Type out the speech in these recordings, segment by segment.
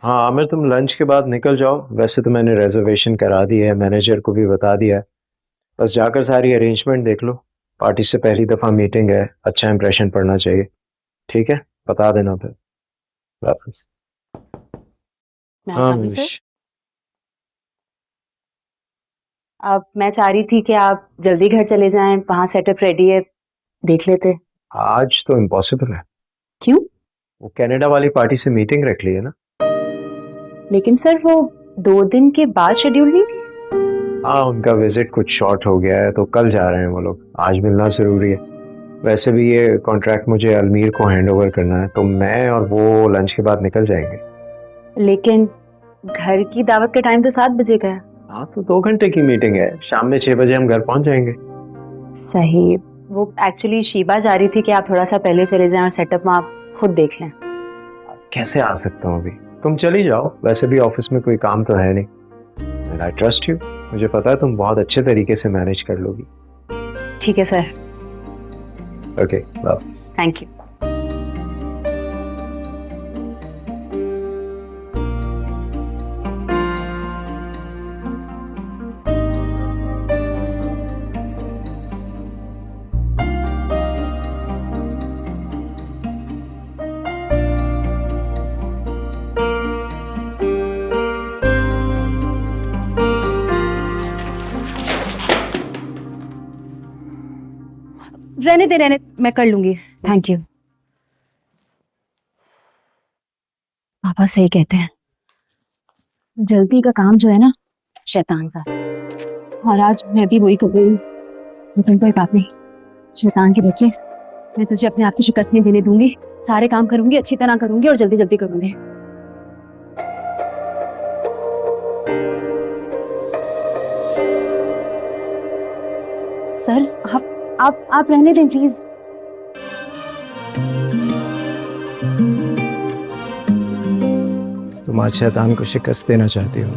हाँ आमिर, तुम लंच के बाद निकल जाओ। वैसे तो मैंने रिजर्वेशन करा दी है, मैनेजर को भी बता दिया है। बस जाकर सारी अरेंजमेंट देख लो। पार्टी से पहली दफा मीटिंग है, अच्छा इंप्रेशन पड़ना चाहिए। ठीक है, बता देना फिर वापस। मैं हाँ कमिंग सर। मनीष। अब मैं चाह रही थी कि आप जल्दी घर चले जाएं, वहां सेटअप रेडी है, देख लेते। आज तो इम्पॉसिबल है। क्यों? वो कनाडा वाली पार्टी से मीटिंग रख ली है ना। लेकिन सर वो 2 दिन के बाद शेड्यूल नहीं थी। हाँ उनका विजिट कुछ शॉर्ट हो गया है तो कल जा रहे हैं वो लोग। आज मिलना जरूरी है। वैसे भी ये कॉन्ट्रैक्ट मुझे अलमीर को हैंड ओवर करना है, तो मैं और वो लंच के बाद निकल जाएंगे। लेकिन घर की दावत का टाइम तो 7 बजे का है। हाँ तो 2 घंटे की मीटिंग है, शाम में 6 बजे हम घर पहुंच जाएंगे। सही। वो एक्चुअली शीबा जा रही थी कि आप थोड़ा सा पहले चले जाएं और सेटअप में आप खुद देख लें। कैसे आ सकता हूँ अभी? तुम चली जाओ, वैसे भी ऑफिस में कोई काम तो है नहीं। And I trust you. मुझे पता है तुम बहुत अच्छे तरीके से मैनेज कर लोगी। ठीक है सर। ओके, वापस। Thank you. रहने दे, मैं कर लूंगी। Thank you. पापा सही कहते हैं, जल्दी का काम जो है ना शैतान का। और आज मैं भी वही कर रही हूँ। लेकिन कोई बात नहीं, शैतान के बच्चे, मैं तुझे अपने आप को शिकस्त नहीं देने दूंगी। सारे काम करूंगी, अच्छी तरह करूंगी और जल्दी जल्दी करूंगी। सर आप रहने दें प्लीज। तुम आज शैतान को शिकस्त देना चाहती हो,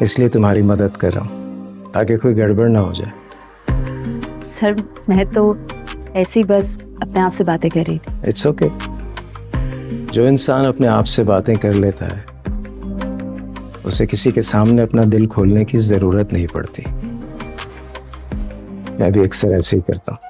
इसलिए तुम्हारी मदद कर रहा हूँ ताकि कोई गड़बड़ ना हो जाए। सर मैं तो ऐसे ही बस अपने आप से बातें कर रही थी। It's okay. जो इंसान अपने आप से बातें कर लेता है उसे किसी के सामने अपना दिल खोलने की जरूरत नहीं पड़ती। मैं भी अक्सर ऐसे ही करता हूँ।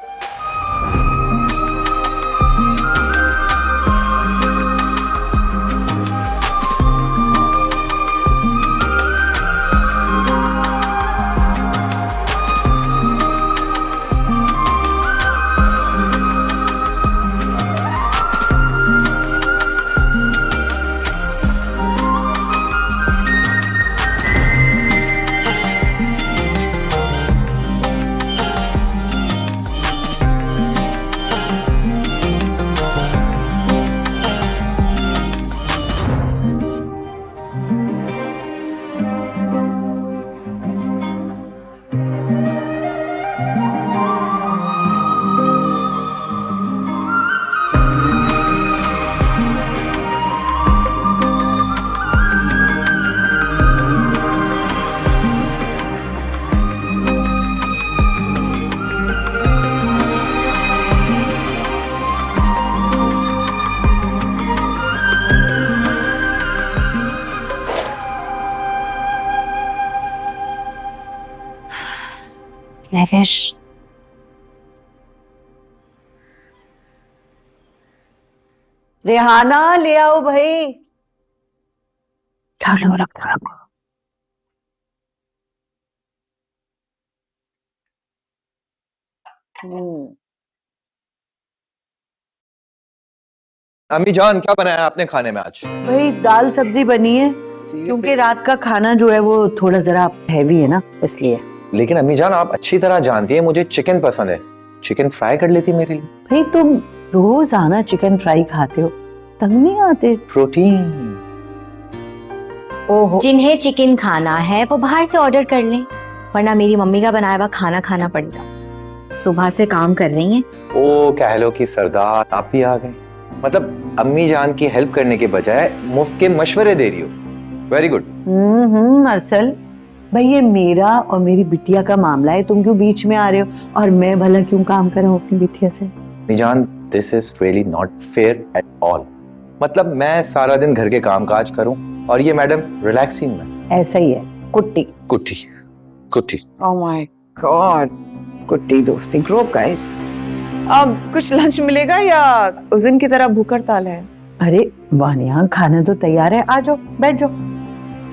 नैवेश, रेहाना ले आओ भाई। रखो। अम्मी जान, क्या बनाया आपने खाने में आज? भाई दाल सब्जी बनी है, क्योंकि रात का खाना जो है वो थोड़ा जरा हैवी है ना, इसलिए। लेकिन अम्मी जान, आप अच्छी तरह जानती हैं मुझे चिकन पसंद है। चिकन फ्राई कर लेती मेरे लिए। भाई तुम रोज आना चिकन फ्राई खाते हो, तंग नहीं आते? प्रोटीन। ओहो, जिन्हें चिकन खाना है वो बाहर से ऑर्डर कर लें, वरना मेरी मम्मी का बनाया हुआ खाना खाना पड़ेगा। सुबह से काम कर रही हैं। ओ कह लो कि सरदार आप भी आ गए। मतलब अम्मी जान की हेल्प करने के बजाय मुफ्त के मशवरे दे रही हो। Very good. अरसल भाई, ये मेरा और मेरी बिटिया का मामला है, तुम क्यों बीच में आ रहे हो? और मैं भला क्यों काम कर रहा हूँ अपनी बिटिया से? अम्मी जान, this is really not fair at all. मतलब मैं सारा दिन घर के कामकाज करूं और ये मैडम रिलैक्सिंग में। ऐसा ही है, कुट्टी। कुट्टी कुट्टी। ओह माय गॉड, कुट्टी दोस्ती ग्रुप गाइस। अब कुछ लंच मिलेगा या उस दिन की तरह भूख हड़ताल है? अरे वानिया, खाना तो तैयार है, आ जाओ बैठ जाओ।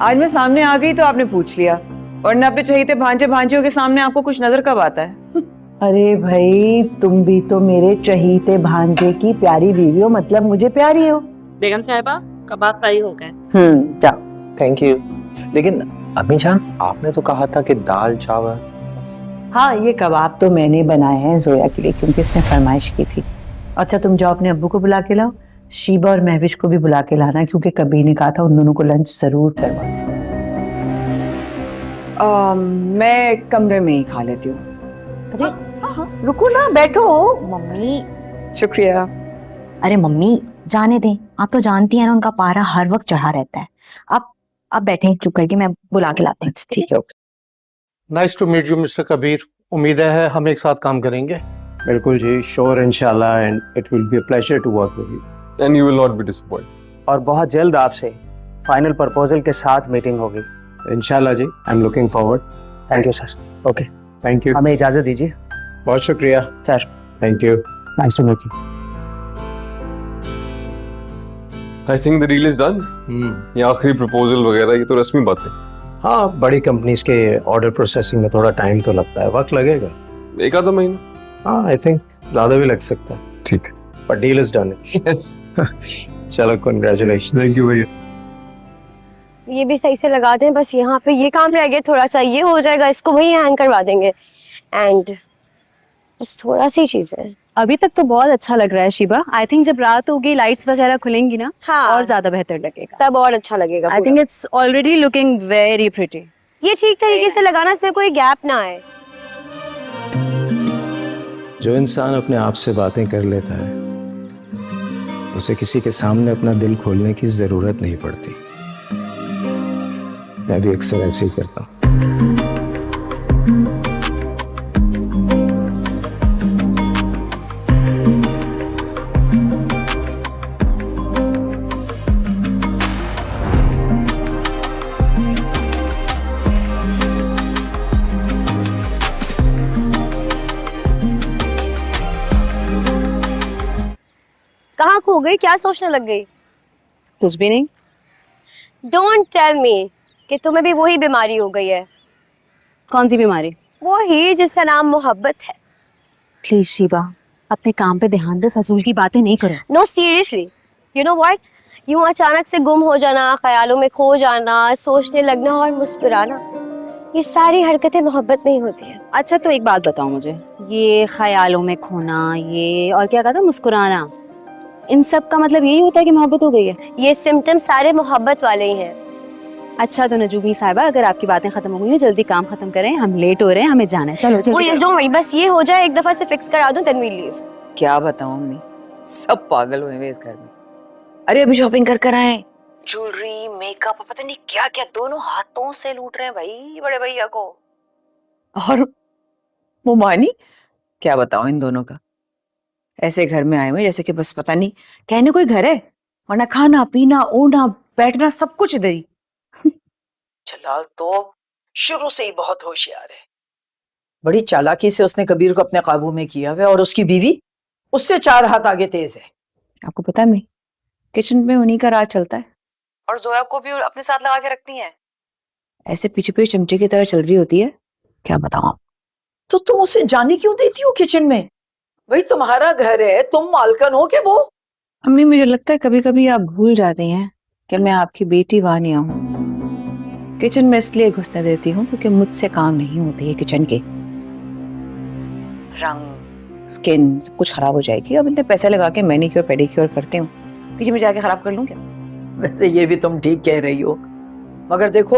आज मैं सामने आ गई तो आपने पूछ लिया, वरना अपने चहीते भांजे भांजियों के सामने आपको कुछ नजर कब आता है? अरे भाई, तुम भी तो मेरे चहीते भांजे की प्यारी बीवी हो, मतलब मुझे प्यारी हो। बेगम साहिबा, कबाब फ्राई हो गए। जाओ। Thank you. लेकिन अम्मी जान, आपने तो कहा था कि दाल चावल। हाँ, ये कबाब तो मैंने बनाए हैं जोया के लिए, क्योंकि इसने फरमाइश की थी। अच्छा, तुम जाओ अपने अब्बू को बुला के लाओ, शीबा और महविश को भी बुला के लाना, क्योंकि कभी ने कहा था उन दोनों को लंच जरूर करवाना। मैं कमरे में ही खा लेती हूँ। अरे रुको ना, बैठो। मम्मी, शुक्रिया। अरे मम्मी जाने दें, आप तो जानती हैं ना उनका पारा हर वक्त चढ़ा रहता है। आप बैठे चुप करके, मैं बुला के लाती हूँ। ठीक है। Nice to meet you mister Kabir. उम्मीद है हम एक साथ काम करेंगे। बिल्कुल जी, श्योर इंशाल्लाह, and it will be a pleasure to work with you. And you will not be disappointed. और बहुत जल्द आपसे फाइनल प्रपोजल के साथ मीटिंग होगी। इंशाल्लाह जी, I am looking forward. Thank you sir. Okay, thank you. हमें इजाजत दीजिए। बहुत शुक्रिया sir. Thank you. Nice to meet you. I think the deal is done. ये आखिरी प्रपोजल वगैरह ये तो रस्मी बातें। हाँ, बड़ी कंपनीज के ऑर्डर प्रोसेसिंग में थोड़ा टाइम तो लगता है, वक्त लगेगा। एक आधा महीना। हाँ, आई थिंक ज़्यादा भी लग सकता है, ठीक पर डील इज डन। चलो, कंग्रेचुलेशन। थैंक यू भैया। ये भी सही से लगा दें, बस यहाँ पे ये काम रह गया थोड़ा सा, ये हो जाएगा, इसको वहीं हैंग करवा देंगे। एंड बस थोड़ा सी चीज है। अभी तक तो बहुत अच्छा लग रहा है शीबा। आई थिंक जब रात होगी, लाइट्स वगैरह खुलेंगी ना, हाँ, और ज्यादा बेहतर लगेगा। तब और अच्छा लगेगा। I think it's already looking very pretty. ये ठीक तरीके से लगाना, इसमें कोई गैप ना आए। जो इंसान अपने आप से बातें कर लेता है, उसे किसी के सामने अपना दिल खोलने की जरूरत नहीं पड़ती। मैं भी अक्सर ऐसे ही करता हूँ। कहाँ खो गई, क्या सोचने लग गई? कुछ भी नहीं। डोंट टेल मी कि तुम्हें भी वही बीमारी हो गई है। कौन सी बीमारी? वो ही जिसका नाम मोहब्बत है। प्लीज शीबा, अपने काम पे ध्यान दे, फजूल की बातें नहीं करो। No seriously, you know what, यूं अचानक से गुम हो जाना, ख्यालों में खो जाना, सोचने लगना और मुस्कुराना, ये सारी हरकतें मोहब्बत में ही होती है। अच्छा, तो एक बात बताओ मुझे, ये ख्यालों में खोना, ये और क्या कहा था, मुस्कुराना, इन सब का मतलब यही होता है कि मोहब्बत हो गई है? ये सिम्टम सारे मोहब्बत वाले ही हैं। अच्छा, तो नजूमी साहिबा, अगर आपकी बातें खत्म हो गई हैं, जल्दी काम खत्म करें, हम लेट हो रहे हैं, हमें जाना है। चलो जल्दी यस, डोंट वरी, बस ये हो जाए, एक दफा से फिक्स करा दूं, देन वी लीव। क्या बताऊं अम्मी, सब पागल हुए हैं इस घर में। अरे अभी शॉपिंग कर कर आए, ज्वेलरी, मेकअप, पता नहीं क्या क्या, दोनों हाथों से लूट रहे हैं भाई बड़े भैया को। और वो मानी, क्या बताऊं इन दोनों का, ऐसे घर में आए हुए जैसे कि बस पता नहीं कहने कोई घर है, वरना खाना पीना ओढ़ना बैठना सब कुछ इधर ही। जलाल तो शुरू से ही बहुत होशियार है, बड़ी चालाकी से उसने कबीर को अपने काबू में किया हुआ है, और उसकी बीवी उससे 4 हाथ आगे तेज है। आपको पता है मैं किचन में उन्हीं का राज चलता है, और जोया को भी अपने साथ लगा के रखती हैं, ऐसे पीछे पीछे चमचे की तरह चल रही होती है। क्या बताऊं आप। तो तुम उसे जाने क्यों देती हो किचन में? भाई तुम्हारा घर है, तुम मालकन हो के वो। अम्मी मुझे लगता है कभी कभी आप भूल जाती हैं कि मैं आपकी बेटी वानिया हूँ। किचन में इसलिए घुसने देती हूँ क्योंकि मुझसे काम नहीं होते ये किचन के, रंग स्किन सब कुछ खराब हो जाएगी। अब इतने पैसे लगा के मैनिक्योर पेडिक्योर करती हूँ, किचन में जाके खराब कर लूँ क्या? वैसे ये भी तुम ठीक कह रही हो, मगर देखो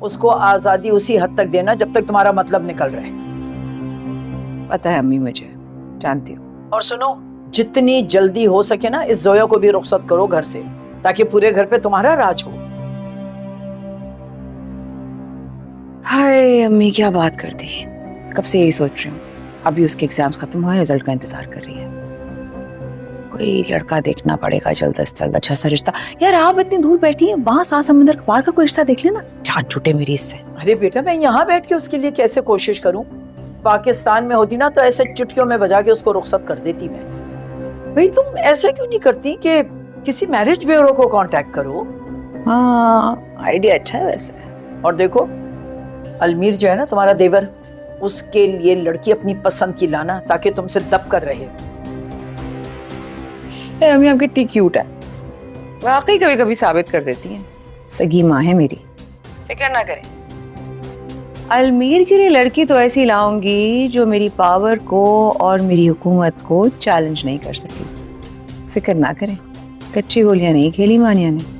उसको आजादी उसी हद तक देना जब तक तुम्हारा मतलब निकल रहा है। पता है अम्मी, मुझे जानती हूँ। और सुनो, जितनी जल्दी हो सके ना इस जोया को भी रुखसत करो घर से, ताकि पूरे घर पे तुम्हारा राज हो। हाय अम्मी, क्या बात कर दी, कब से यही सोच रही हूँ। अभी उसके एग्जाम्स खत्म हुए, रिजल्ट का इंतजार कर रही है। कोई लड़का देखना पड़ेगा जल्द से जल्द, अच्छा सा रिश्ता। यार आप इतनी दूर बैठी हैं, वहां सात समंदर पार का कोई रिश्ता देख लेना, जान छूटे मेरी इससे। अरे बेटा मैं यहाँ बैठ के उसके लिए कैसे कोशिश करूं? पाकिस्तान में होती ना तो ऐसे चुटकियों में बजा के उसको रुखसत कर देती मैं। भाई तुम ऐसा क्यों नहीं करती कि किसी मैरिज ब्यूरो को कांटेक्ट करो? हाँ आइडिया अच्छा है वैसे। और देखो अलमीर जो है ना तुम्हारा देवर, उसके लिए लड़की अपनी पसंद की लाना ताकि तुमसे दब कर रहे। यार अम्मी आपकी इतनी क्यूट है, वाकई कभी कभी साबित कर देती हैं। सगी माँ है मेरी, फिक्र ना करें। अलमीर के लिए लड़की तो ऐसी लाऊंगी जो मेरी पावर को और मेरी हुकूमत को चैलेंज नहीं कर सकी। फिक्र ना करें, कच्ची गोलियां नहीं खेली मानिया ने।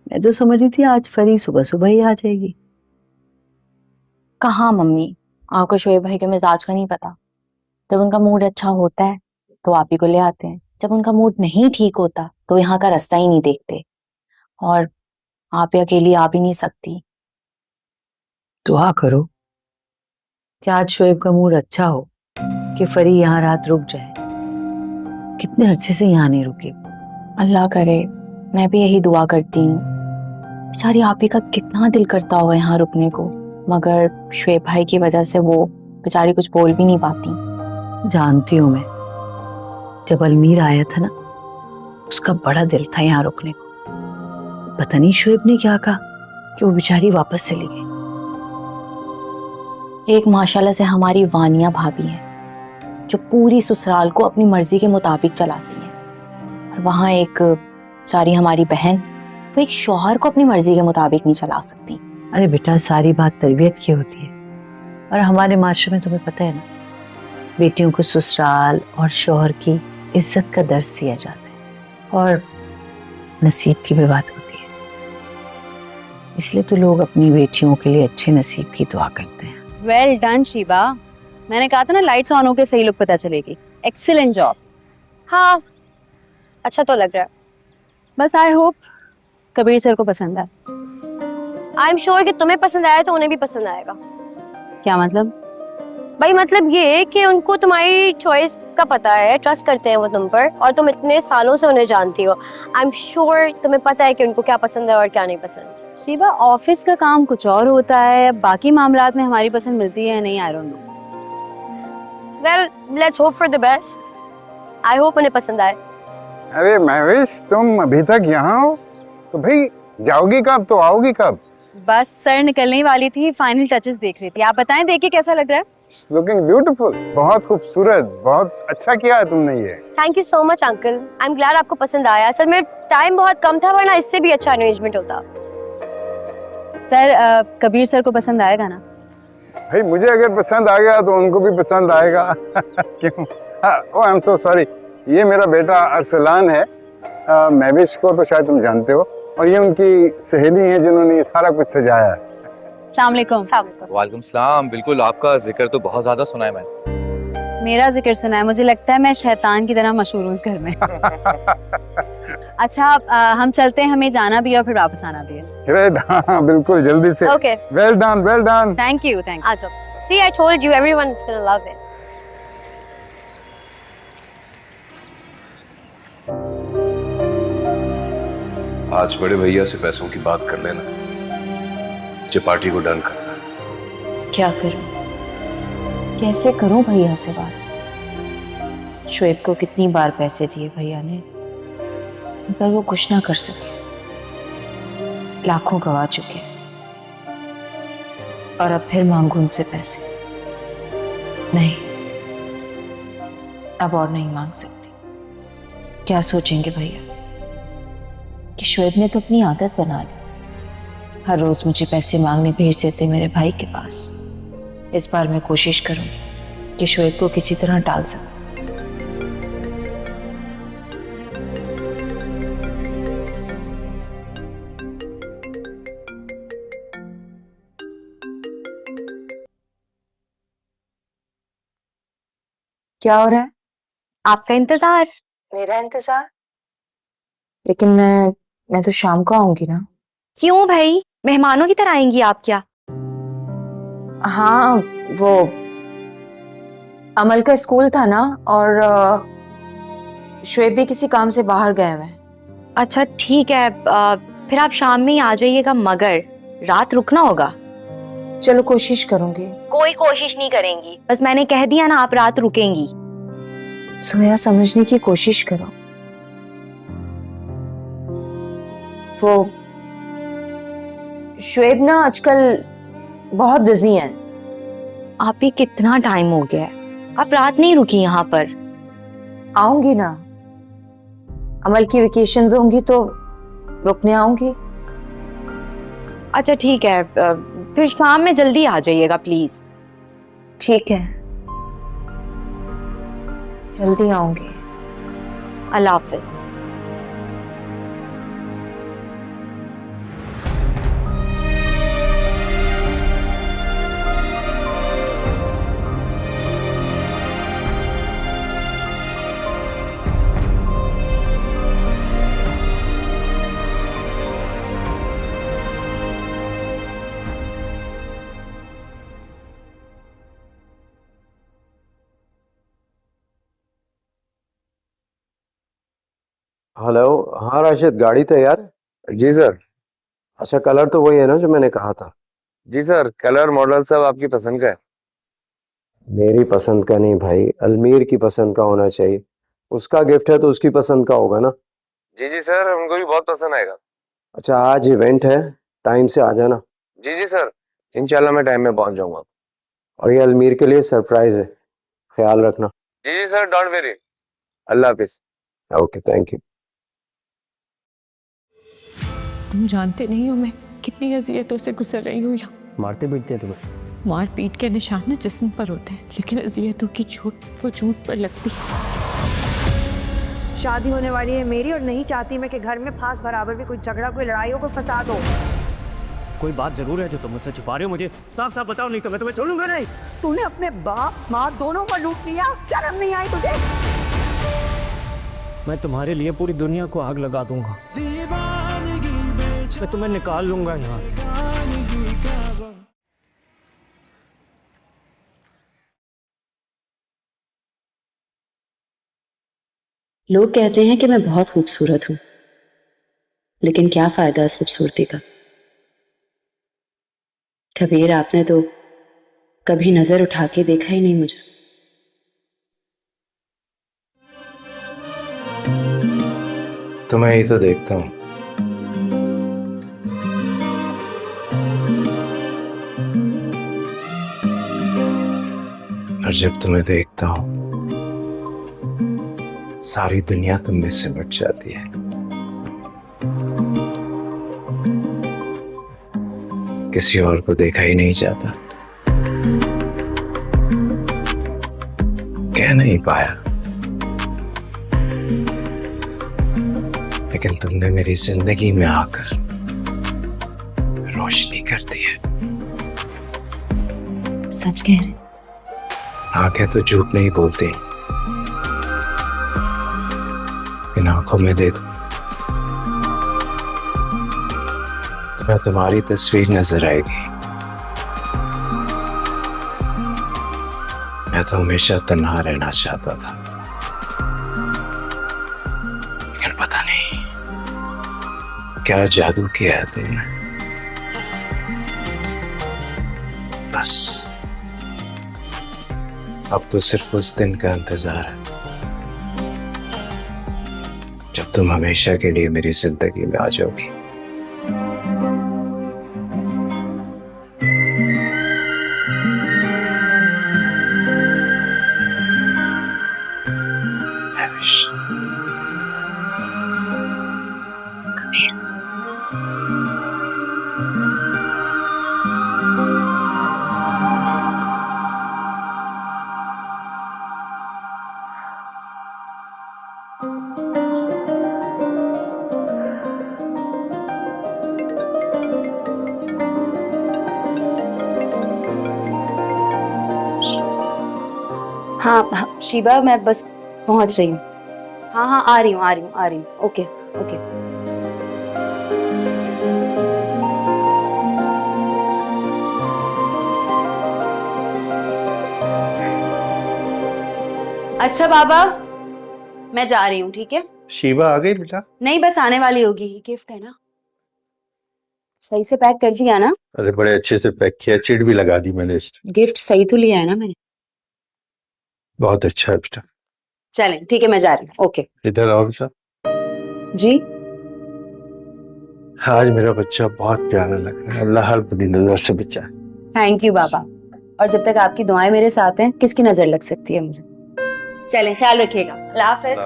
मैं तो समझ रही थी आज फरी सुबह सुबह ही आ जाएगी। कहाँ मम्मी, आपको शोएब भाई के मिजाज का नहीं पता। जब उनका मूड अच्छा होता है तो आप ही को ले आते हैं, जब उनका मूड नहीं ठीक होता तो यहाँ का रास्ता ही नहीं देखते। और आप ही अकेली आ भी नहीं सकती। दुआ करो कि आज शोएब का मूड अच्छा हो कि फरी यहाँ रात रुक जाए। कितने अरसे से यहाँ नहीं रुकी। अल्लाह करे, मैं भी यही दुआ करती हूँ। बेचारी आप ही का कितना दिल करता होगा यहाँ रुकने को, मगर शोएब भाई की वजह से वो बेचारी कुछ बोल भी नहीं पाती। जानती हूँ मैं, जब अलमीर आया था ना उसका बड़ा दिल था यहाँ रुकने को। पता नहीं शोएब ने क्या कहा कि वो बेचारी वापस चली गई। एक माशाल्लाह से हमारी वानिया भाभी है जो पूरी ससुराल को अपनी मर्जी के मुताबिक चलाती है, और वहाँ एक बेचारी हमारी बहन, वो एक शौहर को अपनी मर्जी के मुताबिक नहीं चला सकती। अरे बेटा सारी बात तरबियत की होती है, और हमारे माशरे में तुम्हें पता है ना, बेटियों को ससुराल और शौहर की इज्जत का दर्स दिया जाता है, और नसीब की भी बात होती है। इसलिए तो लोग अपनी बेटियों के लिए अच्छे नसीब की दुआ करते हैं। वेल डन शीबा, मैंने कहा था ना लाइट्स ऑन होके सही लुक पता चलेगी। Excellent job. हाँ अच्छा तो लग रहा है। बस आई होप कबीर सर को पसंद आए। आई एम श्योर कि तुम्हें पसंद आया तो उन्हें भी पसंद आएगा। क्या मतलब? भाई मतलब ये कि उनको तुम्हारी चॉइस का पता है, ट्रस्ट करते हैं वो तुम पर, और तुम इतने सालों से उन्हें जानती हो। आई एम श्योर तुम्हें पता है कि उनको क्या पसंद है और क्या नहीं पसंद। शीबा ऑफिस का काम कुछ और होता है, अब बाकी मामलात में हमारी पसंद मिलती है या नहीं, I don't know. Well let's hope for the best. I hope उन्हें पसंद आए। अरे महविश तुम अभी तक यहाँ हो तो भाई जाओगी कब, तो आओगी कब? बस सर निकलने ही वाली थी, फाइनल टचेस देख रही थी। आप बताएं, देखिए कैसा लग रहा है? लुकिंग ब्यूटीफुल, बहुत खूबसूरत, बहुत अच्छा किया है तुमने ये। Thank you so much uncle, I am glad आपको पसंद आया। असल में टाइम बहुत कम था, वरना इससे भी अच्छा अरेंजमेंट होता। सर कबीर सर को पसंद आएगा ना? भाई मुझे अगर पसंद आ गया तो उनको भी पसंद आएगा। क्यों? ओह आई एम सो सॉरी, ये मेरा बेटा अरसलान है। महविश को तो शायद तुम जानते हो, और ये उनकी सहेली है जिन्होंने ये सारा कुछ सजाया है। अस्सलाम वालेकुम। वालेकुम सलाम। बिल्कुल, आपका जिक्र तो बहुत ज्यादा सुना है मैंने। मेरा जिक्र सुना है? मुझे लगता है मैं शैतान की तरह मशहूर हूँ इस घर में। अच्छा हम चलते हैं, हमें जाना भी है और फिर वापस आना भी है। ग्रेट, हाँ बिल्कुल जल्दी से। Okay well done, well done. Thank you, thank you. आ जाओ। See I told you everyone is gonna love it. आज बड़े भैया से पैसों की बात कर लेना, मुझे पार्टी को डन करना। क्या करूं, कैसे करूं भैया से बात? शोएब को कितनी बार पैसे दिए भैया ने, मगर वो कुछ ना कर सके। लाखों गवा चुके हैं, और अब फिर मांगू उनसे पैसे? नहीं, अब और नहीं मांग सकती। क्या सोचेंगे भैया कि शोएब ने तो अपनी आदत बना ली, हर रोज मुझे पैसे मांगने भेज देते मेरे भाई के पास। इस बार मैं कोशिश करूंगी कि शोएब को किसी तरह टाल सकूं। क्या हो रहा है? आपका इंतजार। मेरा इंतजार? लेकिन मैं तो शाम को आऊंगी ना। क्यों भाई, मेहमानों की तरह आएंगी आप क्या? हाँ, वो अमल का स्कूल था ना, और शुएब भी किसी काम से बाहर गए हुए हैं। अच्छा ठीक है, फिर आप शाम में ही आ जाइएगा, मगर रात रुकना होगा। चलो कोशिश करूंगी। कोई कोशिश नहीं करेंगी, बस मैंने कह दिया ना आप रात रुकेंगी। सोया, समझने की कोशिश करो। वो शुएब ना आजकल बहुत बिजी हैं। आप ही कितना टाइम हो गया है, आप रात नहीं रुकी यहाँ पर। आऊंगी ना, अमल की वेकेशंस होंगी तो रुकने आऊंगी। अच्छा ठीक है, फिर शाम में जल्दी आ जाइएगा प्लीज। ठीक है, जल्दी आऊंगी। अल्लाह हाफिज। हेलो, हाँ राशिद, गाड़ी तैयार है? जी सर। अच्छा, कलर तो वही है ना जो मैंने कहा था? जी सर, कलर मॉडल सब आपकी पसंद का है। मेरी पसंद का नहीं भाई, अलमीर की पसंद का होना चाहिए। उसका गिफ्ट है तो उसकी पसंद का होगा ना। जी जी सर, उनको भी बहुत पसंद आएगा। अच्छा, आज इवेंट है, टाइम से आ जाना। जी जी सर, इंशाल्लाह मैं टाइम में पहुंच जाऊंगा। और ये अलमीर के लिए सरप्राइज है, ख्याल रखना। जी जी सर, डोंट वेरी। अल्लाह हाफिज। Okay, thank you. तुम जानते नहीं हो मैं कितनी अजियतों से गुजर रही हूँ यहाँ। मारते पीटते हैं तुम्हें? मार पीट के निशान न जिस्म पर होते हैं, लेकिन अजियतों की चोट वजूद पर लगती है। शादी होने वाली है मेरी, और नहीं चाहती मैं कि घर में फास बराबर भी कोई झगड़ा, कोई लड़ाई हो, कोई फसाद हो। कोई बात जरूर है जो तुम मुझसे छुपा रहे हो, मुझे साफ साफ बताओ, नहीं तो मैं तुम्हें छोड़ूंगा नहीं। तूने अपने बाप माँ दोनों को लूट लिया, शर्म नहीं आई तुझे? मैं तुम्हारे लिए पूरी दुनिया को आग लगा दूंगा, मैं तुम्हें निकाल लूंगा यहाँ से। लोग कहते हैं कि मैं बहुत खूबसूरत हूं, लेकिन क्या फायदा इस खूबसूरती का। कबीर, आपने तो कभी नजर उठा के देखा ही नहीं मुझे। तो मैं ही तो देखता हूँ। और जब तुम्हें देखता हूँ सारी दुनिया तुम में सिमट जाती है। किसी और को देखा ही नहीं जाता, कह नहीं पाया, लेकिन तुमने मेरी जिंदगी में आकर रोशनी कर दी है। सच कह रहे? आंखें तो झूठ नहीं बोलती, इन आंखों में देखो तुम्हें तुम्हारी तस्वीर नजर आएगी। मैं तो हमेशा तन्हा रहना चाहता था, लेकिन पता नहीं क्या जादू किया है तुमने। बस अब तो सिर्फ उस दिन का इंतजार है जब तुम हमेशा के लिए मेरी जिंदगी में आ जाओगी। कबीर, हाँ हाँ शीबा, मैं बस पहुंच रही हूँ। हाँ हाँ, आ रही हूँ। Okay okay. अच्छा बाबा, मैं जा रही हूँ, ठीक है? शीबा आ गई बेटा? नहीं, बस आने वाली होगी, गिफ्ट है ना। सही से पैक कर दिया ना? अरे बड़े अच्छे से पैक किया, चिट भी लगा दी मैंने इस। गिफ्ट सही तो लिया है ना मैंने? बहुत अच्छा है बेटा। चलें, ठीक है, मैं जा रही हूँ। ओके इधर आओ बेटा। जी। आज मेरा बच्चा बहुत प्यारा लग रहा है, अल्लाह हर बुरी नजर से बचाए। थैंक यू बाबा। और जब तक आपकी दुआएं मेरे साथ हैं, किसकी नजर लग सकती है मुझे? चलें, ख्याल रखिएगा। अल्लाह हाफिज।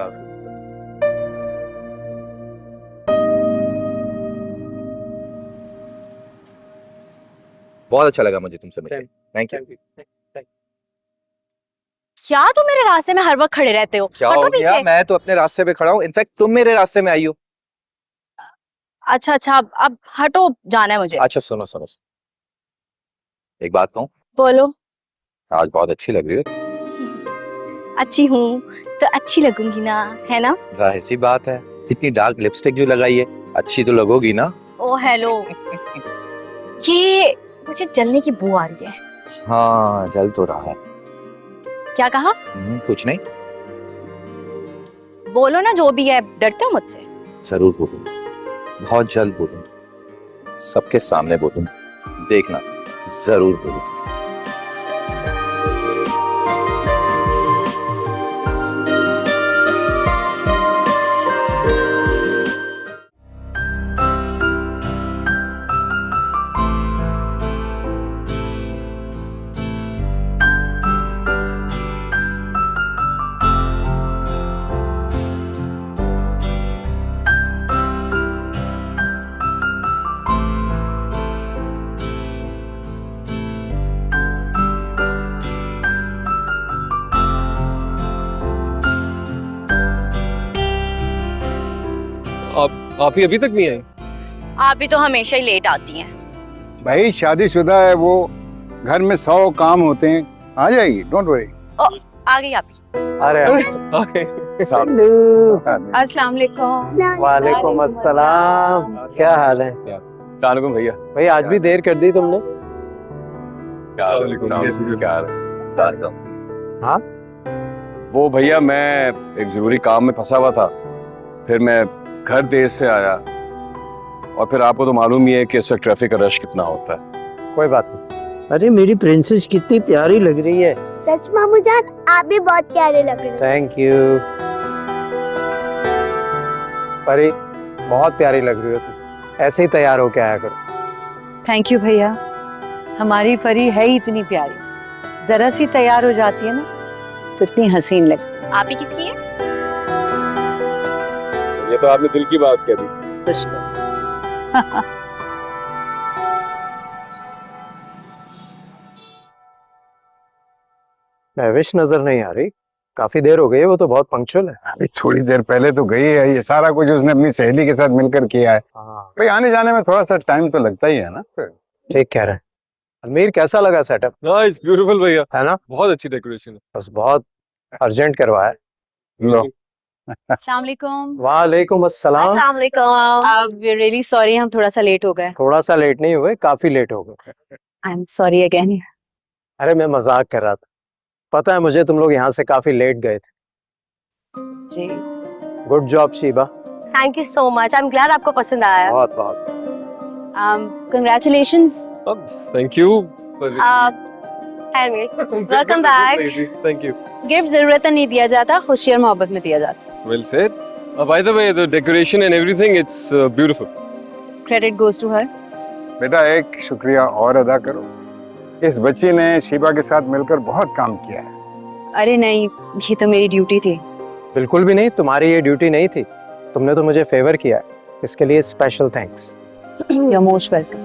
बहुत अच्छा लगा मुझे तुमसे मिलकर। Thank you. क्या तुम मेरे रास्ते में हर वक्त खड़े रहते हो? क्या हटो हो गया? पीछे। मैं तो अपने रास्ते पे खड़ा हूँ, इनफैक्ट तुम मेरे रास्ते में आई हो। अच्छा अच्छा, अब हटो, जाना है मुझे। अच्छा सुनो सुनो सुनो। एक बात कहूँ? बोलो। आज बहुत अच्छी लग रही हो। अच्छी हूँ तो अच्छी लगूंगी ना, है ना? जाहिर सी बात है, इतनी डार्क लिपस्टिक जो लगाई है, अच्छी तो लगोगी ना। ओ हेलो। ये मुझे जलने की बू आ रही है। हाँ जल तो रहा है। क्या कहा? कुछ नहीं। बोलो ना जो भी है, डरते हो मुझसे? जरूर बोलूंगा, बहुत जल्द बोलूंगा, सबके सामने बोलूंगा, देखना जरूर बोलूंगा। आप ही अभी तक नहीं आई? आप भी तो हमेशा ही लेट आती हैं। भाई शादीशुदा है वो, घर में 100 काम होते हैं, आ जाएगी, डोंट वरी। आ गई आप ही। अरे अस्सलाम वालेकुम। वालेकुम अस्सलाम, क्या हाल है? सलाम भैया। भाई आज भी देर कर दी तुमने। हाँ वो भैया मैं एक जरूरी काम में फंसा हुआ था, फिर मैं घर देर से आया, और फिर आपको तो मालूम ही है कि इस वक्त ट्रैफिक का रश कितना होता है। कोई बात नहीं। अरे मेरी प्रिंसेस कितनी प्यारी लग रही है। सच मामू जान, आप भी बहुत प्यारे लग रहे हो। थैंक यू परी, बहुत प्यारी लग रही हो तुम, ऐसे ही तैयार होके आया करो। थैंक यू भैया। हमारी फरी है ही इतनी प्यारी, जरा सी तैयार हो जाती है ना तो इतनी हसीन लगती है। आप ही किसकी है? ये तो आपने दिल की बात कह दी। महविश नजर नहीं आ रही, काफी देर हो गई है, वो तो बहुत पंक्चुअल है। अभी थोड़ी देर पहले तो गई है, ये सारा कुछ उसने अपनी सहेली के साथ मिलकर किया है। भाई आने जाने में थोड़ा सा टाइम तो लगता ही है ना। ठीक कह रहे हैं। अमीर कैसा लगा सेटअप? नाइस, ब्यूटीफुल भैया, है ना? बहुत अच्छी डेकोरेशन है। बस बहुत अर्जेंट करवाया। लो। अस्सलाम वालेकुम। वालेकुम अस्सलाम। अस्सलाम वालेकुम। वी आर रियली सॉरी, हम थोड़ा सा लेट हो गए। थोड़ा सा लेट नहीं हुए, काफी लेट हो गए। I am sorry again. अरे मैं मजाक कर रहा था, पता है मुझे तुम लोग यहाँ से काफी लेट गए थे। जी। Good job Sheeba. Thank you so much, I am glad आपको पसंद आया। बहुत बहुत। Congratulations. Thank you. Welcome back. Thank you. Gift जरूरत नहीं दिया जाता, खुशी और मोहब्बत में दिया जाता। Well said. By the way, the decoration and everything, it's beautiful. Credit goes to her. बेटा एक शुक्रिया और अदा करो, इस बच्ची ने शीबा के साथ मिलकर बहुत काम किया है। अरे नहीं, ये तो मेरी ड्यूटी थी। बिल्कुल भी नहीं, तुम्हारी ये ड्यूटी नहीं थी, तुमने तो मुझे फेवर किया है, इसके लिए special thanks. You are most welcome.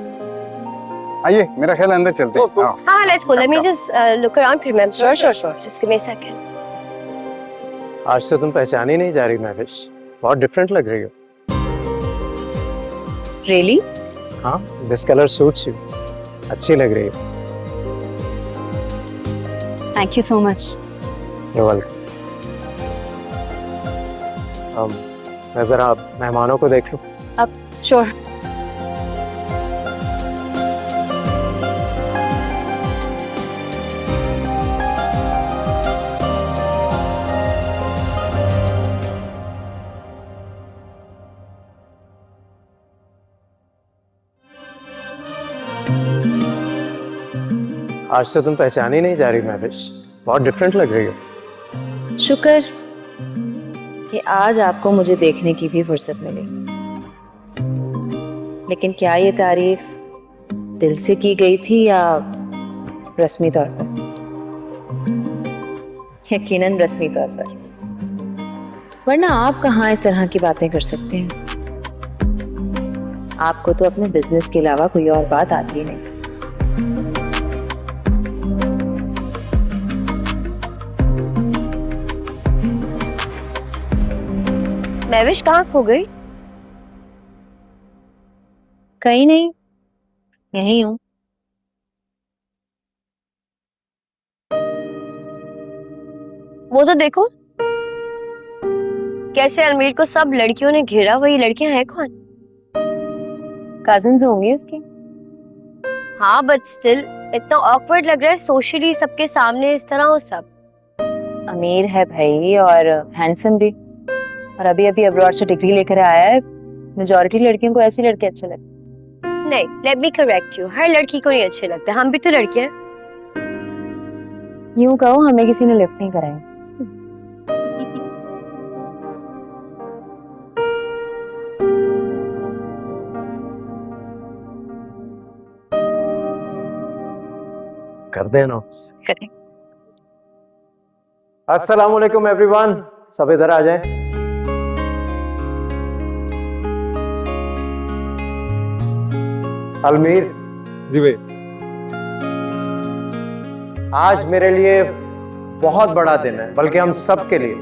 आइए मेरा ख्याल अंदर चलते हैं। आओ। हाँ, let's go, let me just look around फिर मैं। Sure sure sure, just give me a second. आज से तुम पहचानी नहीं जा रही महविश, बहुत डिफरेंट लग रही हो। रियली? हाँ, दिस कलर सूट्स यू, अच्छी लग रही हो। Thank you so much. You welcome. मैं जरा मेहमानों को देख लूं। अब श्योर। आज से तुम पहचानी नहीं जा रही महविश, बहुत डिफरेंट लग रही हो। शुक्र कि आज आपको मुझे देखने की भी फुर्सत मिली, लेकिन क्या ये तारीफ दिल से की गई थी या रस्मी तौर पर? यकीनन रस्मी तौर पर, वरना आप कहाँ इस तरह की बातें कर सकते हैं? आपको तो अपने बिजनेस के अलावा कोई और बात आती ही नहीं। महविश कहाँ खो गई? कहीं नहीं, यहीं हूं। वो तो देखो कैसे अलमीर को सब लड़कियों ने घेरा, वही लड़कियां हैं कौन? कजिन्स होंगी उसकी। हाँ बट स्टिल इतना ऑकवर्ड लग रहा है सोशली सबके सामने इस तरह। वो सब अमीर है भाई और हैंडसम भी, और अभी अभी अब्रॉड से डिग्री लेकर आया है। मेजॉरिटी लड़कियों को ऐसी लड़के अच्छे लगते। नहीं, लेट मी करेक्ट यू, हर लड़की को नहीं अच्छे लगते, हम भी तो लड़कियां हैं। यूं कहो हमें किसी ने लिफ्ट नहीं कराई। कर देना। अस्सलाम वालेकुम एवरीवन, सब इधर आ जाएं। अलमीर जी भाई। आज मेरे लिए बहुत बड़ा दिन है, बल्कि हम सब के लिए,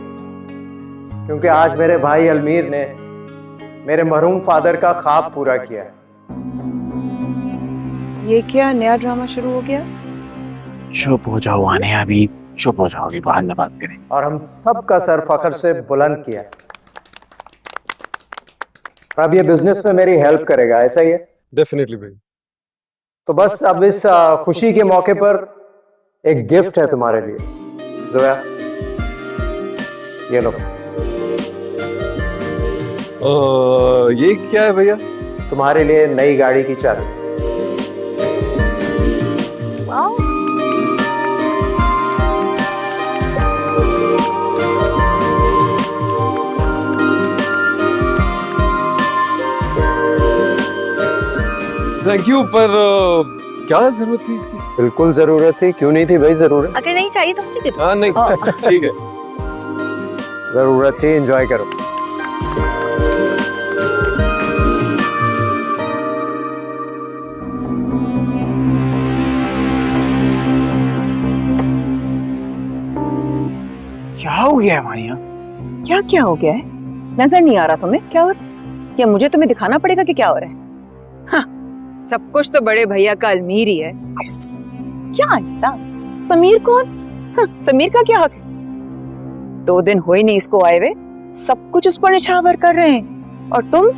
क्योंकि आज मेरे भाई अलमीर ने मेरे मरहूम फादर का ख्वाब पूरा किया है। ये क्या नया ड्रामा शुरू हो गया? चुप हो जाओ आने, अभी चुप हो जाओगी, बाद में बात करेंगे। और हम सब का सर फख्र से बुलंद किया है। अब ये बिजनेस में मेरी हेल्प करेगा, ऐसा ही है? डेफिनेटली भाई। तो बस अब इस खुशी के मौके पर एक गिफ्ट है तुम्हारे लिए। जोया, ये लो। ये क्या है भैया? तुम्हारे लिए नई गाड़ी की चाबी। थैंक यू, पर क्या जरूरत थी इसकी? बिल्कुल जरूरत थी, क्यों नहीं थी भाई जरूरत? अगर नहीं चाहिए तो मुझे दे दो। हाँ नहीं, ठीक है। जरूरत थी, एंजॉय करो। क्या हो गया है हमारे यहाँ? क्या क्या हो गया है? नजर नहीं आ रहा तुम्हें क्या हो रहा है? क्या मुझे तुम्हें दिखाना पड़ेगा कि क्या हो रहा है? हाँ, सब कुछ तो बड़े भैया का अलमीर ही है। क्या आहिस्ता? समीर कौन? हाँ, समीर का क्या हक है? 2 दिन हुए नहीं इसको आए हुए, सब कुछ उस पर निछावर कर रहे हैं, और तुम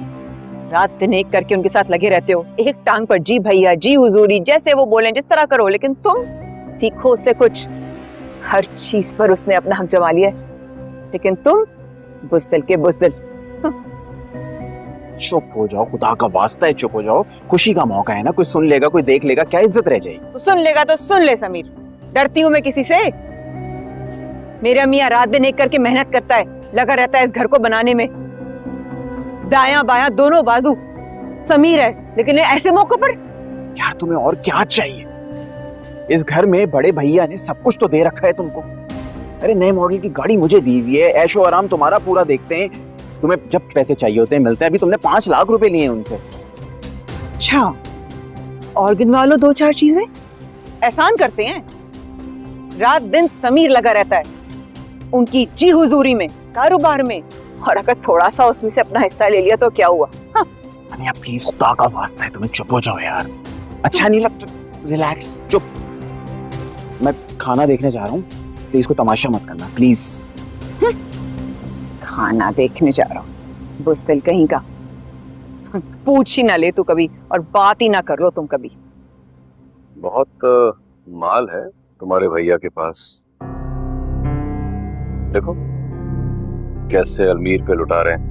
रात दिन एक करके उनके साथ लगे रहते हो। एक टांग पर जी भैया, जी हुजूरी, जैसे वो बोले जिस तरह करो, लेकिन तुम सीखो उससे कुछ। हर चीज पर उसने अपना हक जमा लिया, लेकिन तुम बुज़दिल के बुज़दिल। चुप हो जाओ, खुदा का वास्ता है चुप हो जाओ। खुशी का मौका है ना, कोई सुन लेगा, कोई देख लेगा, क्या इज्जत रह जाएगी? तो सुन लेगा तो सुन ले समीर, डरती हूँ मैं किसी से? मेरा मियाँ रात दिन एक करके मेहनत करता है, लगा रहता है इस घर को बनाने में, दायां बायां दोनों बाजू समीर है, लेकिन ऐसे मौकों पर। यार तुम्हें और क्या चाहिए? इस घर में बड़े भैया ने सब कुछ तो दे रखा है तुमको। अरे नए मॉडल की गाड़ी मुझे दी हुई है, ऐशो आराम तुम्हारा पूरा देखते हैं, तुम्हें जब पैसे चाहिए होते हैं मिलते हैं। अभी तुमने 5 लाख रुपए लिए हैं उनसे। अच्छा, और गिनवा लो 2-4 चीजें। एहसान करते हैं, रात दिन समीर लगा रहता है उनकी जी हुजूरी में, कारोबार में, और अगर थोड़ा सा उसमें से अपना हिस्सा ले लिया तो क्या हुआ? हाँ। अनिया प्लीज, खुदा का वास्ता है तुम्हें चुप हो जाओ यार, अच्छा नहीं लगता। रिलैक्स, चुप। मैं खाना देखने जा रहा हूँ, प्लीज को तमाशा मत करना प्लीज। खाना देखने जा रहा हूँ, बुज़दिल कहीं का। पूछ ही ना ले तू कभी, और बात ही ना कर लो तुम कभी। बहुत माल है तुम्हारे भैया के पास, देखो कैसे अलमीर पे लुटा रहे हैं।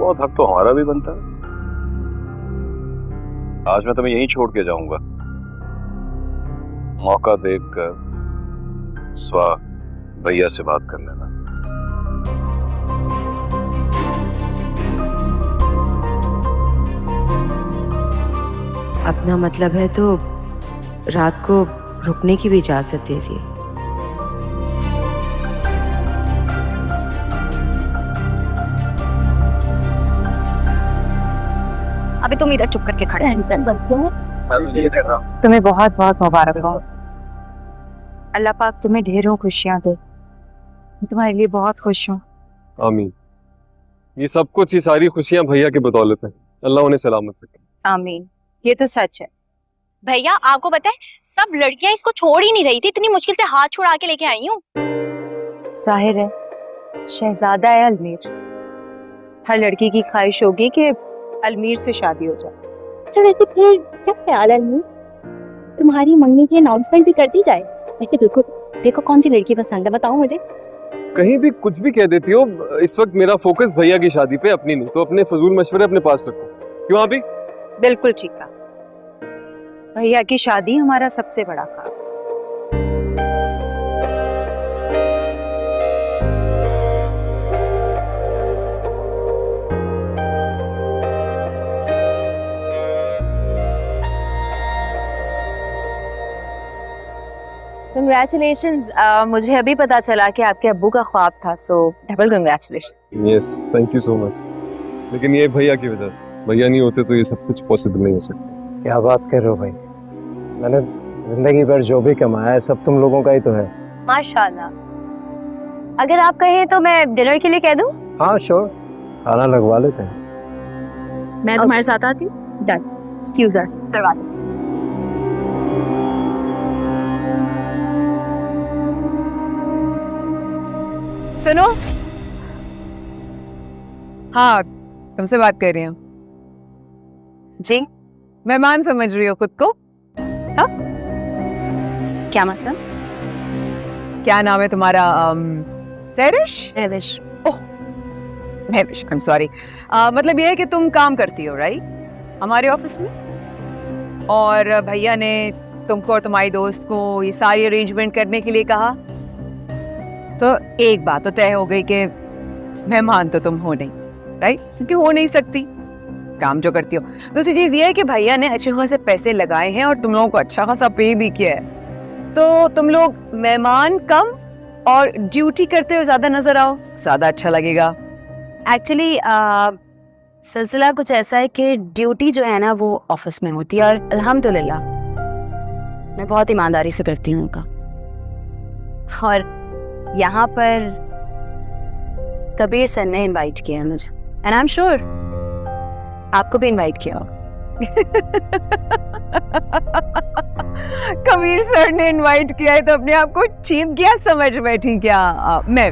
बहुत हक तो हमारा भी बनता है। आज मैं तुम्हें यहीं छोड़ के जाऊंगा। मौका देखकर स्वा भैया से बात कर लेना। अपना मतलब है तो रात को रुकने की भी इजाजत दे दी। अभी तुम इधर चुप करके खड़े हैं। तुम्हें बहुत बहुत मुबारक हो। अल्लाह पाक तुम्हें ढेरों खुशियां दे। मैं तुम्हारे लिए बहुत खुश हूँ। आमीन। ये सब कुछ, ये सारी खुशियां भैया की बदौलत है। अल्लाह उन्हें सलामत रखे। आमीन। ये तो सच है। भैया आपको पता है सब लड़कियां इसको छोड़ ही नहीं रही थी, इतनी मुश्किल से हाथ छुड़ा के लेके आई हूँ। जाहिर है शहजादा है अलमीर। हर लड़की की ख्वाहिश होगी कि अलमीर से शादी हो जाए। अच्छा वैसे फिर क्या ख्याल है अलमीर, तुम्हारी मम्मी की अनाउंसमेंट भी कर दी जाए? वैसे देखो कौन सी लड़की पसंद है, बताओ मुझे। कहीं भी कुछ भी कह देती हो। इस वक्त मेरा फोकस भैया की शादी पे, अपनी नहीं। तो अपने फजूल मशवरे अपने पास रखो। क्यों अभी? बिल्कुल ठीक कहा। भैया की शादी हमारा सबसे बड़ा ख्वाब। कंग्रेचुलेशंस। मुझे अभी पता चला कि आपके अब्बू का ख्वाब था, सो double congratulation. Yes, thank you so much. लेकिन ये भैया की वजह से, भैया नहीं होते तो ये सब कुछ पॉसिबल नहीं हो सकता। क्या बात कर रहे हो भाई, मैंने जिंदगी भर जो भी कमाया है सब तुम लोगों का ही तो है। माशाल्लाह। अगर आप कहें तो मैं डिनर के लिए कह दूं? हाँ श्योर, खाना लगवा लेते हैं। मैं तुम्हारे साथ आती हूँ। डन। एक्सक्यूज अस। सरवा दो। सुनो, हाँ तुमसे बात कर रही हूँ। जी मेहमान समझ रही हो खुद को? हाँ क्या मतलब? क्या नाम है तुम्हारा? सैरिश? महविश। ओह महविश, आई एम सॉरी। मतलब ये है कि तुम काम करती हो राइट हमारे ऑफिस में, और भैया ने तुमको और तुम्हारी दोस्त को ये सारी अरेंजमेंट करने के लिए कहा। तो एक बात तो तय हो गई कि मेहमान तो तुम हो नहीं, राइट? क्योंकि हो नहीं सकती, काम जो करती हो। दूसरी चीज ये है कि भैया ने अच्छे खासे पैसे लगाए हैं और तुम लोगों को अच्छा खासा पे भी किया है। तो तुम लोग मेहमान कम और ड्यूटी करते हुए ज्यादा नजर आओ, ज्यादा अच्छा लगेगा। एक्चुअली सिलसिला कुछ ऐसा है कि ड्यूटी जो है ना वो ऑफिस में होती है, और अल्हम्दुलिल्लाह मैं बहुत ईमानदारी से करती हूँ उनका। और यहाँ पर कबीर सर ने इनवाइट किया है मुझे, एंड आई एम श्योर आपको भी इनवाइट किया होगा। कबीर सर ने इनवाइट किया है तो अपने आप को चीफ क्या समझ बैठी क्या? मैं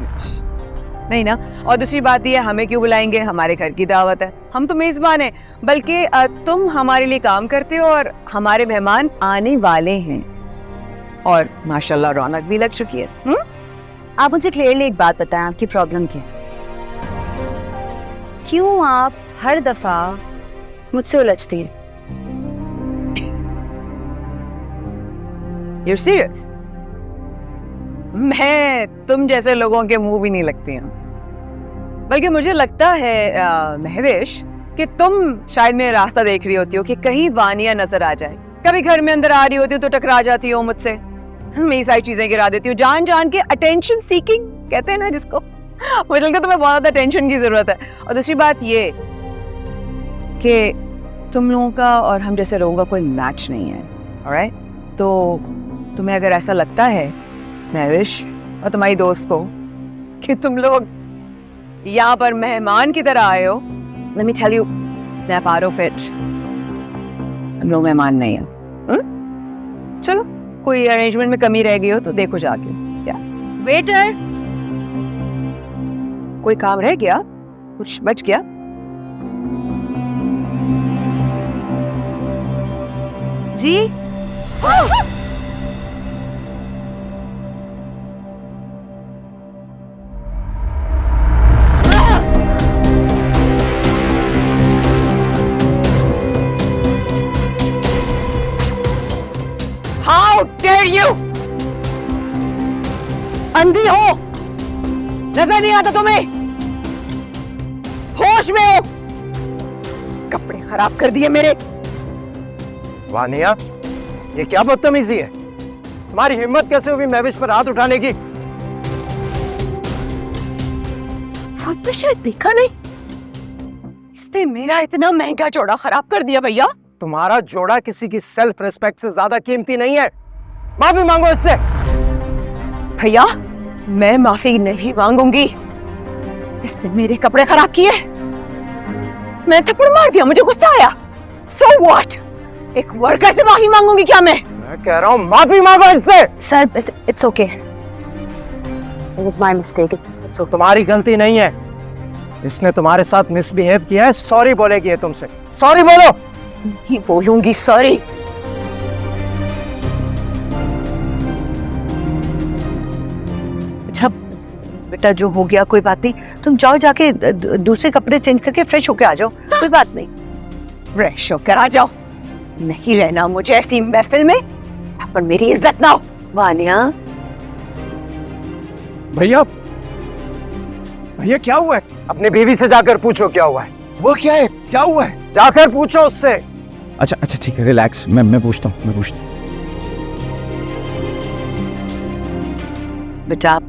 नहीं ना। और दूसरी बात ये, हमें क्यों बुलाएंगे? हमारे घर की दावत है, हम तो मेजबान हैं। बल्कि तुम हमारे लिए काम करते हो और हमारे मेहमान आने वाले हैं, और माशाल्लाह रौनक भी लग चुकी है। आप मुझे क्लियरली एक बात बताएं, आपकी प्रॉब्लम क्या है? क्यों आप हर दफा मुझसे उलझती हैं? You're serious? मैं तुम जैसे लोगों के मुंह भी नहीं लगती हूँ। बल्कि मुझे लगता है महविश कि तुम शायद मेरा रास्ता देख रही होती हो कि कहीं वानिया नजर आ जाए। कभी घर में अंदर आ रही होती हो तो टकरा जाती हो मुझसे, मेरी सारी चीजें गिरा देती हो जान जान के। अटेंशन सीकिंग कहते हैं ना जिसको। मुझे लगता है तुम्हें बहुत ज्यादा अटेंशन की जरूरत है। और दूसरी बात ये कि तुम लोगों का और हम जैसे लोगों का कोई मैच नहीं है, ऑलराइट? तो तुम्हें अगर ऐसा लगता है महविश और तुम्हारी दोस्त को कि तुम लोग यहाँ पर मेहमान की तरह आए हो, let me tell you, snap out of it. हम लोग मेहमान नहीं हैं। चलो कोई अरेंजमेंट में कमी रह गई हो तो देखो जाके। क्या वेटर, कोई काम रह गया? कुछ बच गया? जी अंधी हो? नजर नहीं आता तुम्हें? होश में हो? कपड़े खराब कर दिए मेरे। वानिया, ये क्या बदतमीजी है? तुम्हारी हिम्मत कैसे हुई महविश पर हाथ उठाने की? आपने शायद देखा नहीं, इसने मेरा इतना महंगा जोड़ा खराब कर दिया भैया। तुम्हारा जोड़ा किसी की सेल्फ रिस्पेक्ट से ज्यादा कीमती नहीं है। माफी मांगो इससे। भैया मैं माफी नहीं मांगूंगी, इसने मेरे कपड़े खराब किए, मैं थप्पड़ मार दिया, मुझे गुस्सा आया। So what? एक वर्कर से माफी मांगूंगी क्या मैं कह रहा हूँ माफी मांगो इससे। Sir it's okay, it was my mistake. तो तुम्हारी गलती नहीं है, इसने तुम्हारे साथ मिसबिहेव किया है। सॉरी बोलेगी है तुमसे, सॉरी बोलो। नहीं बोलूंगी सॉरी। अच्छा बेटा, जो हो गया कोई बात नहीं, तुम जाओ जाके दूसरे कपड़े चेंज करके फ्रेश होके आ जाओ, कोई बात नहीं। फ्रेश होकर आ जाओ, नहीं रहना मुझे ऐसी महफिल में पर मेरी इज्जत ना हो। वानिया, भैया भैया क्या हुआ है? अपनी बीवी से जाकर पूछो क्या हुआ है। वो क्या है? क्या हुआ है? जाकर पूछो उससे। अच्छा अच्छा ठीक है, रिलैक्स, मैं पूछता हूँ। बेटा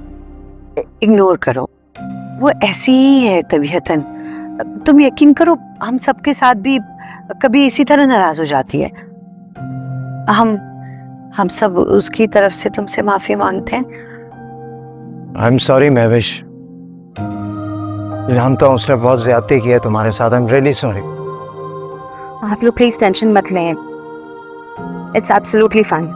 इग्नोर करो, वो ऐसी ही है तबीयतन। तुम यकीन करो, हम सबके साथ भी कभी इसी तरह नाराज हो जाती है। हम सब उसकी तरफ से तुमसे माफी मांगते हैं। आई एम सॉरी महविश, जानता हूँ उसने बहुत ज्यादती की है तुम्हारे साथ। I am really sorry. आप लोग प्लीज टेंशन मत लें, इट्स एब्सोल्युटली फाइन।